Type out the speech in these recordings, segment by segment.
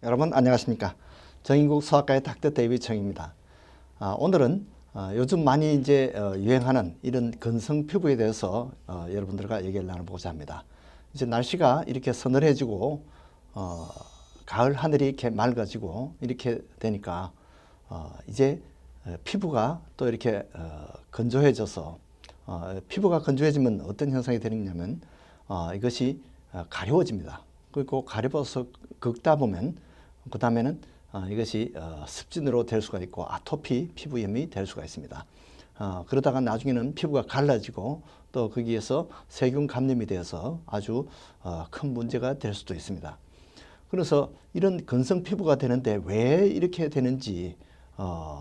여러분 안녕하십니까? 정인국 소아과의 닥터 데이비청입니다. 오늘은 요즘 많이 이제 유행하는 이런 건성 피부에 대해서 여러분들과 얘기를 나눠보고자 합니다. 이제 날씨가 이렇게 서늘해지고 가을 하늘이 이렇게 맑아지고 이렇게 되니까 이제 피부가 또 이렇게 건조해져서 피부가 건조해지면 어떤 현상이 되느냐면 이것이 가려워집니다. 그리고 가려워서 긁다 보면 그 다음에는 이것이 습진으로 될 수가 있고 아토피 피부염이 될 수가 있습니다. 그러다가 나중에는 피부가 갈라지고 또 거기에서 세균 감염이 되어서 아주 큰 문제가 될 수도 있습니다. 그래서 이런 건성 피부가 되는데 왜 이렇게 되는지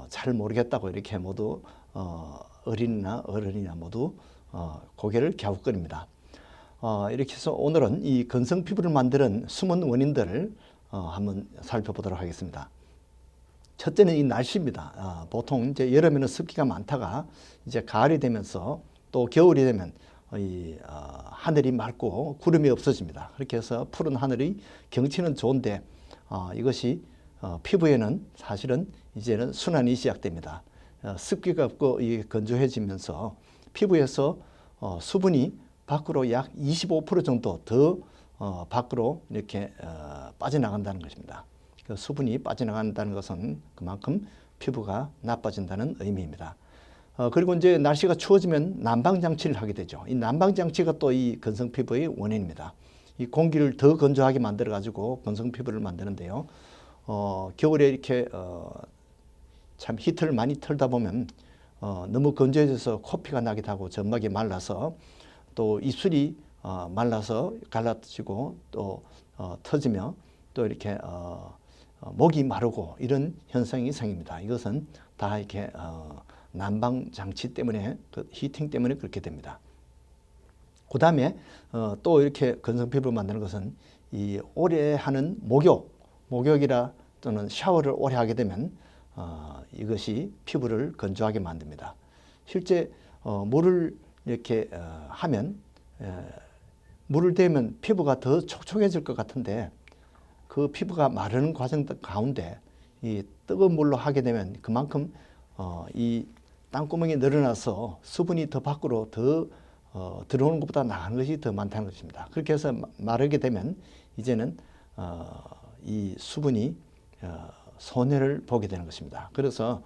잘 모르겠다고 이렇게 모두 어린이나 어른이나 모두 고개를 갸웃거립니다. 이렇게 해서 오늘은 이 건성 피부를 만드는 숨은 원인들을 한번 살펴보도록 하겠습니다. 첫째는 이 날씨입니다. 보통 이제 여름에는 습기가 많다가 이제 가을이 되면서 또 겨울이 되면 하늘이 맑고 구름이 없어집니다. 그렇게 해서 푸른 하늘이 경치는 좋은데 이것이 피부에는 사실은 이제는 순환이 시작됩니다. 습기가 없고 건조해지면서 피부에서 수분이 밖으로 약 25% 정도 더 밖으로 이렇게 빠져나간다는 것입니다. 그 수분이 빠져나간다는 것은 그만큼 피부가 나빠진다는 의미입니다. 그리고 이제 날씨가 추워지면 난방장치를 하게 되죠. 이 난방장치가 또 이 건성 피부의 원인입니다. 이 공기를 더 건조하게 만들어 가지고 건성 피부를 만드는데요. 겨울에 이렇게 참 히터를 많이 틀다 보면 너무 건조해져서 코피가 나기도 하고 점막이 말라서 또 입술이 말라서 갈라지고 또 터지며 또 이렇게 목이 마르고 이런 현상이 생깁니다. 이것은 다 이렇게 난방 장치 때문에 그 히팅 때문에 그렇게 됩니다. 그 다음에 또 이렇게 건성 피부를 만드는 것은 이 오래 하는 목욕이라 또는 샤워를 오래 하게 되면 이것이 피부를 건조하게 만듭니다. 실제 물을 이렇게 하면 물을 대면 피부가 더 촉촉해질 것 같은데 그 피부가 마르는 과정 가운데 이 뜨거운 물로 하게 되면 그만큼 이 땅구멍이 늘어나서 수분이 더 밖으로 더 들어오는 것보다 나가는 것이 더 많다는 것입니다. 그렇게 해서 마르게 되면 이제는 이 수분이 손해를 보게 되는 것입니다. 그래서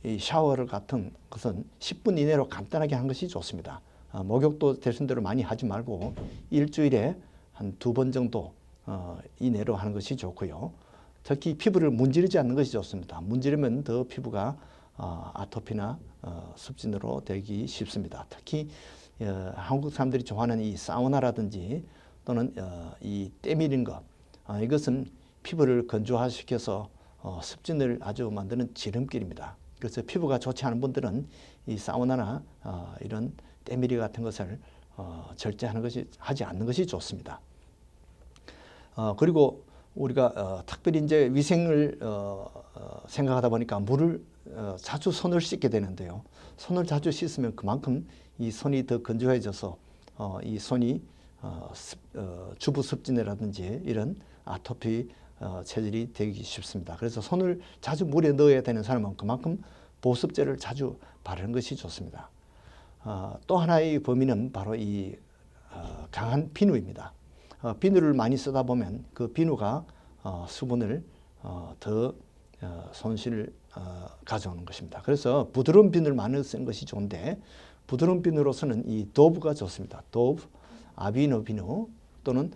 이 샤워를 같은 것은 10분 이내로 간단하게 하는 것이 좋습니다. 목욕도 되신 대로 많이 하지 말고 일주일에 한 2번 정도 이내로 하는 것이 좋고요. 특히 피부를 문지르지 않는 것이 좋습니다. 문지르면 더 피부가 아토피나 습진으로 되기 쉽습니다. 특히 한국 사람들이 좋아하는 이 사우나라든지 또는 이 때밀인 것, 이것은 피부를 건조화시켜서 습진을 아주 만드는 지름길입니다. 그래서 피부가 좋지 않은 분들은 이 사우나나 이런 때밀이 같은 것을 절제 하지 않는 것이 좋습니다. 그리고 우리가 특별히 이제 위생을 생각하다 보니까 물을 자주 손을 씻게 되는데요. 손을 자주 씻으면 그만큼 이 손이 더 건조해져서 이 손이 주부 습진이라든지 이런 아토피 체질이 되기 쉽습니다. 그래서 손을 자주 물에 넣어야 되는 사람은 그만큼 보습제를 자주 바르는 것이 좋습니다. 또 하나의 범위는 바로 이 강한 비누입니다. 비누를 많이 쓰다 보면 그 비누가 수분을 더 손실을 가져오는 것입니다. 그래서 부드러운 비누를 많이 쓰는 것이 좋은데 부드러운 비누로서는 이 도브가 좋습니다. 도브, 아비노 비누 또는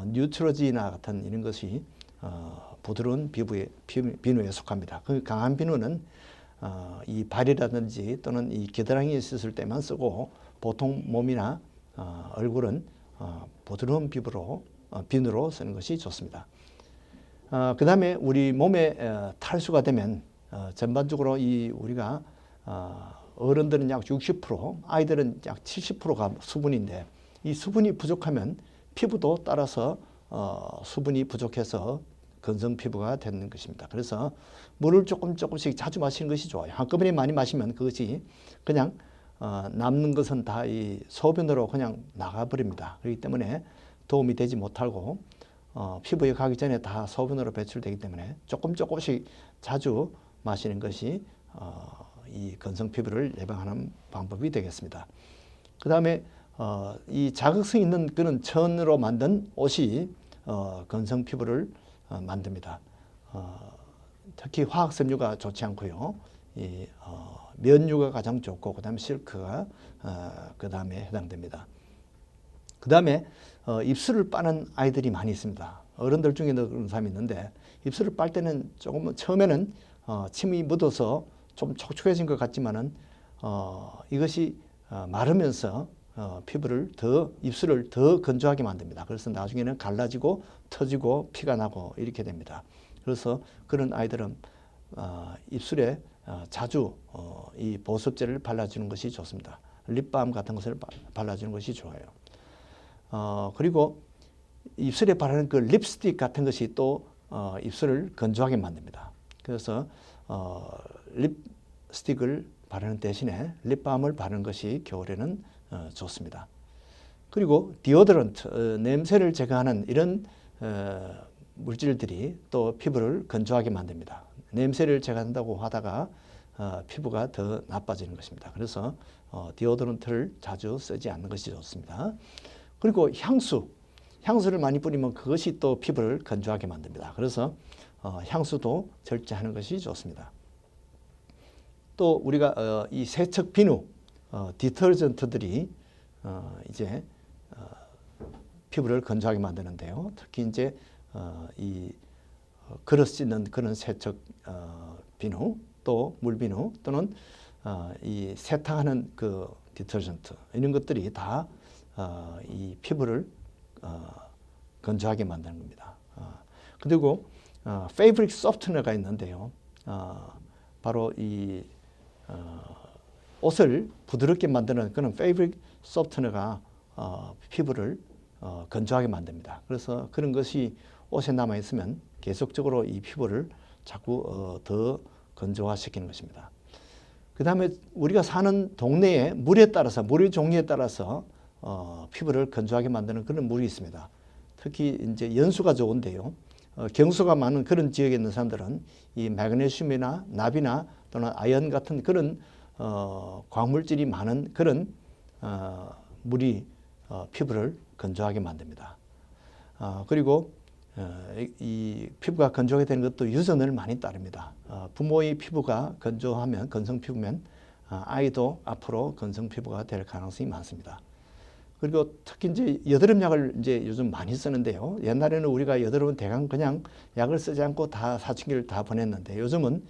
뉴트로지나 같은 이런 것이 부드러운 비누에 속합니다. 그 강한 비누는 이 발이라든지 또는 이 겨드랑이에 있을 때만 쓰고 보통 몸이나 얼굴은 부드러운 비누로 쓰는 것이 좋습니다. 그 다음에 우리 몸에 탈수가 되면 전반적으로 우리가 어른들은 약 60%, 아이들은 약 70%가 수분인데 이 수분이 부족하면 피부도 따라서 수분이 부족해서 건성 피부가 되는 것입니다. 그래서 물을 조금씩 자주 마시는 것이 좋아요. 한꺼번에 많이 마시면 그것이 그냥 남는 것은 다 이 소변으로 그냥 나가버립니다. 그렇기 때문에 도움이 되지 못하고 피부에 가기 전에 다 소변으로 배출되기 때문에 조금씩 자주 마시는 것이 이 건성 피부를 예방하는 방법이 되겠습니다. 그 다음에 이 자극성 있는 그런 천으로 만든 옷이 건성 피부를 만듭니다. 특히 화학섬유가 좋지 않고요. 이 면유가 가장 좋고, 그 다음에 실크가 그 다음에 해당됩니다. 그 다음에 입술을 빠는 아이들이 많이 있습니다. 어른들 중에도 그런 사람이 있는데, 입술을 빨 때는 조금 처음에는 침이 묻어서 좀 촉촉해진 것 같지만은 이것이 마르면서 입술을 더 건조하게 만듭니다. 그래서 나중에는 갈라지고 터지고 피가 나고 이렇게 됩니다. 그래서 그런 아이들은 입술에 자주 이 보습제를 발라주는 것이 좋습니다. 립밤 같은 것을 발라주는 것이 좋아요. 그리고 입술에 바르는 그 립스틱 같은 것이 또 입술을 건조하게 만듭니다. 그래서 립스틱을 바르는 대신에 립밤을 바르는 것이 겨울에는 좋습니다. 그리고 디오더런트, 냄새를 제거하는 이런 물질들이 또 피부를 건조하게 만듭니다. 냄새를 제거한다고 하다가 피부가 더 나빠지는 것입니다. 그래서 디오더런트를 자주 쓰지 않는 것이 좋습니다. 그리고 향수를 많이 뿌리면 그것이 또 피부를 건조하게 만듭니다. 그래서 향수도 절제하는 것이 좋습니다. 또 우리가 이 세척 비누, 디터전트들이 이제 피부를 건조하게 만드는데요. 특히 이제 이 그릇 씻는 그런 세척 비누, 또 물비누, 또는 이 세탁하는 그 디터전트, 이런 것들이 다 이 피부를 건조하게 만드는 겁니다. 그리고 패브릭 소프트너가 있는데요. 바로 이 옷을 부드럽게 만드는 그런 패브릭 소프트너가 피부를 건조하게 만듭니다. 그래서 그런 것이 옷에 남아 있으면 계속적으로 이 피부를 자꾸 더 건조화시키는 것입니다. 그 다음에 우리가 사는 동네에 물의 종류에 따라서 피부를 건조하게 만드는 그런 물이 있습니다. 특히 이제 연수가 좋은데요. 경수가 많은 그런 지역에 있는 사람들은 이 마그네슘이나 납이나 또는 아연 같은 그런 광물질이 많은 그런 물이 피부를 건조하게 만듭니다. 그리고 이 피부가 건조하게 되는 것도 유전을 많이 따릅니다. 부모의 피부가 건조하면, 건성 피부면 아이도 앞으로 건성 피부가 될 가능성이 많습니다. 그리고 특히 이제 여드름 약을 이제 요즘 많이 쓰는데요. 옛날에는 우리가 여드름은 대강 그냥 약을 쓰지 않고 다 사춘기를 다 보냈는데, 요즘은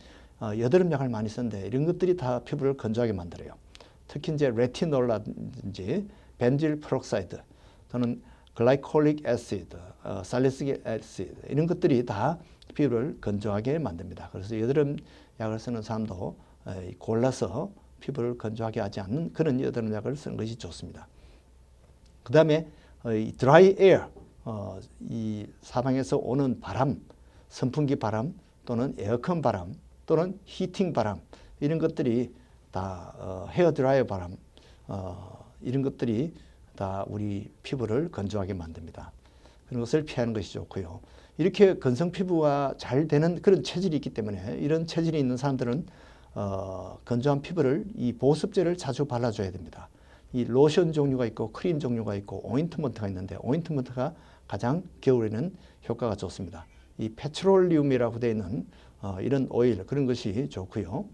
여드름 약을 많이 쓰는데 이런 것들이 다 피부를 건조하게 만들어요. 특히 이제 레티놀라든지 벤질 페록사이드 또는 글라이콜릭 애시드, 살리시릭 애시드, 이런 것들이 다 피부를 건조하게 만듭니다. 그래서 여드름 약을 쓰는 사람도 골라서 피부를 건조하게 하지 않는 그런 여드름 약을 쓰는 것이 좋습니다. 그 다음에 드라이 에어, 이 사방에서 오는 바람, 선풍기 바람 또는 에어컨 바람 또는 히팅 바람, 이런 것들이 다 헤어 드라이어 바람, 이런 것들이 다 우리 피부를 건조하게 만듭니다. 그런 것을 피하는 것이 좋고요. 이렇게 건성 피부가 잘 되는 그런 체질이 있기 때문에, 이런 체질이 있는 사람들은 건조한 피부를 이 보습제를 자주 발라줘야 됩니다. 이 로션 종류가 있고 크림 종류가 있고 오인트먼트가 있는데, 오인트먼트가 가장 겨울에는 효과가 좋습니다. 이 페트롤리움이라고 되어 있는 이런 오일, 그런 것이 좋고요.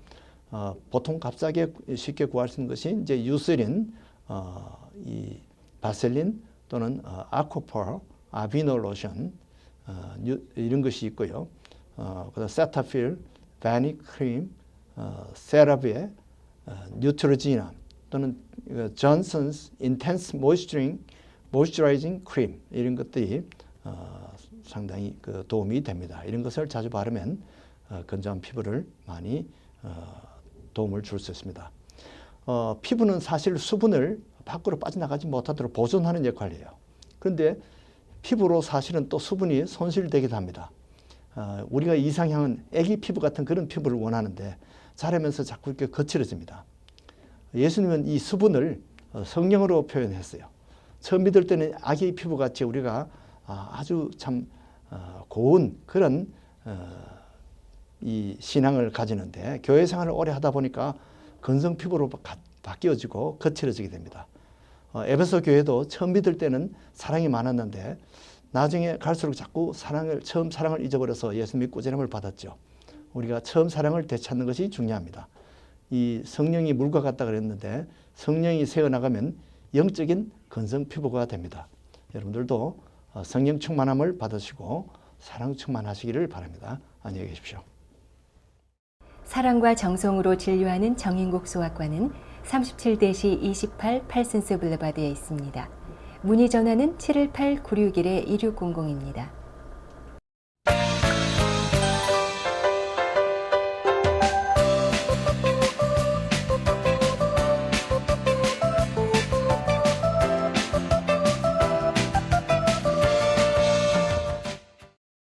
보통 값싸게 쉽게 구할 수 있는 것이 이제 유세린, 이 바셀린 또는 아쿠폴, 아비노 로션, 이런 것이 있고요. 그다음 세타필, 바니 크림, 세라비에, 뉴트로지나 또는 존슨스 인텐스 모이스처라이징 크림, 이런 것들이 상당히 도움이 됩니다. 이런 것을 자주 바르면 건조한 피부를 많이 도움을 줄 수 있습니다. 피부는 사실 수분을 밖으로 빠져나가지 못하도록 보존하는 역할이에요. 그런데 피부로 사실은 또 수분이 손실되기도 합니다. 우리가 이상형은 애기 피부 같은 그런 피부를 원하는데 자라면서 자꾸 이렇게 거칠어집니다. 예수님은 이 수분을 성령으로 표현했어요. 처음 믿을 때는 아기 피부같이 우리가 아주 참 고운 그런 이 신앙을 가지는데 교회 생활을 오래 하다 보니까 건성 피부로 바뀌어지고 거칠어지게 됩니다. 에베소 교회도 처음 믿을 때는 사랑이 많았는데 나중에 갈수록 자꾸 처음 사랑을 잊어버려서 예수 믿고 제림을 받았죠. 우리가 처음 사랑을 되찾는 것이 중요합니다. 이 성령이 물과 같다 그랬는데 성령이 새어나가면 영적인 건성 피부가 됩니다. 여러분들도 성령 충만함을 받으시고 사랑 충만하시기를 바랍니다. 안녕히 계십시오. 사랑과 정성으로 진료하는 정인국 소아과는 37-28 팔슨스 블루바드에 있습니다. 문의 전화는 718-961-2600입니다.